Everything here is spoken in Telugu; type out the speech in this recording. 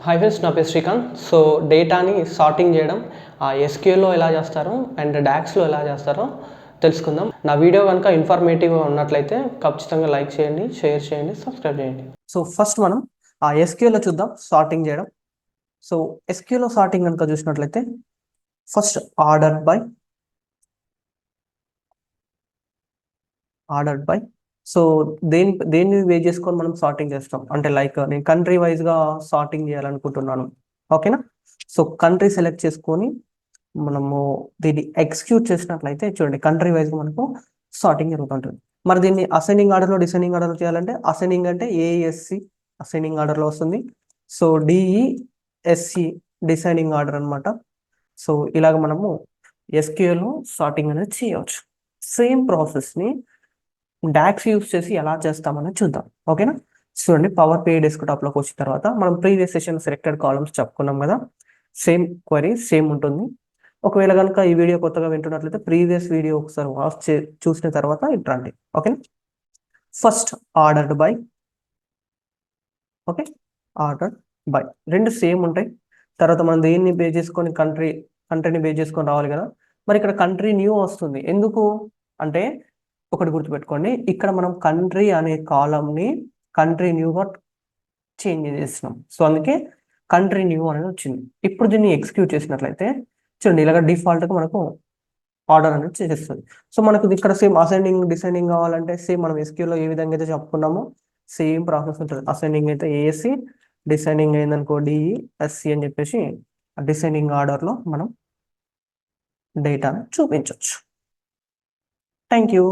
హాయ్ ఫ్రెండ్స్, నా పేరు శ్రీకాంత్. సో డేటాని సార్టింగ్ చేయడం ఎస్క్యూఎల్లో ఎలా చేస్తారో అండ్ డాక్స్లో ఎలా చేస్తారో తెలుసుకుందాం. నా వీడియో కనుక ఇన్ఫర్మేటివ్గా ఉన్నట్లయితే ఖచ్చితంగా లైక్ చేయండి, షేర్ చేయండి, సబ్స్క్రైబ్ చేయండి. సో ఫస్ట్ మనం ఎస్క్యూఎల్లో చూద్దాం సార్టింగ్ చేయడం. సో ఎస్క్యూఎల్లో సార్టింగ్ కనుక చూసినట్లయితే ఫస్ట్ ఆర్డర్డ్ బై సో దేన్ని బేస్ చేసుకొని మనం సార్టింగ్ చేస్తాం అంటే లైక్ నేను కంట్రీ వైజ్గా సార్టింగ్ చేయాలనుకుంటున్నాను. ఓకేనా? సో కంట్రీ సెలెక్ట్ చేసుకొని మనము దీన్ని ఎగ్జిక్యూట్ చేసినట్లయితే చూడండి కంట్రీ వైజ్గా మనకు సార్టింగ్ జరుగుతుంటుంది. మరి దీన్ని అసెండింగ్ ఆర్డర్లో డిసెండింగ్ ఆర్డర్లో చేయాలంటే అసెండింగ్ అంటే ఏఎస్సి అసెండింగ్ ఆర్డర్లో వస్తుంది. సో డిఈఎస్సి డిసెండింగ్ ఆర్డర్ అనమాట. సో ఇలాగ మనము ఎస్క్యూఎల్లో సార్టింగ్ అనేది చేయవచ్చు. సేమ్ ప్రాసెస్ని డాక్స్ యూస్ చేసి ఎలా చేస్తామని చూద్దాం. ఓకేనా? చూడండి పవర్ పే డెస్క్టాప్లోకి వచ్చిన తర్వాత మనం ప్రీవియస్ సెషన్ సెలెక్టెడ్ కాలమ్స్ చెప్పుకున్నాం కదా, సేమ్ క్వరీ సేమ్ ఉంటుంది. ఒకవేళ కనుక ఈ వీడియో కొత్తగా వింటున్నట్లయితే ప్రీవియస్ వీడియో ఒకసారి వాచ్ చూసిన తర్వాత ఇట్రండి. ఓకేనా? First ordered by, okay, ordered by రెండు సేమ్ ఉంటాయి. తర్వాత మనం దేన్ని బేస్ చేసుకొని కంట్రీని బేస్ చేసుకొని రావాలి కదా. మరి ఇక్కడ కంట్రీ న్యూ వస్తుంది ఎందుకు అంటే ఒకటి గుర్తుపెట్టుకోండి, ఇక్కడ మనం కంట్రీ అనే కాలంని కంట్రీ న్యూగా చేంజ్ చేస్తున్నాం. సో అందుకే కంట్రీ న్యూ అనేది వచ్చింది. ఇప్పుడు దీన్ని ఎగ్జిక్యూట్ చేసినట్లయితే చూడండి ఇలాగ డిఫాల్ట్గా మనకు ఆర్డర్ అనేది చేసేస్తుంది. సో మనకు ఇక్కడ సేమ్ అసెండింగ్ డిసెండింగ్ కావాలంటే సేమ్ మనం ఎస్క్యూలో ఏ విధంగా అయితే చెప్పుకున్నామో సేమ్ ప్రాసెస్ ఉంటుంది. అసెండింగ్ అయితే ఏఎస్సి, డిసెండింగ్ అయిందనుకో డిఈఎస్సి అని చెప్పేసి డిసెండింగ్ ఆర్డర్లో మనం డేటాను చూపించవచ్చు. Thank you.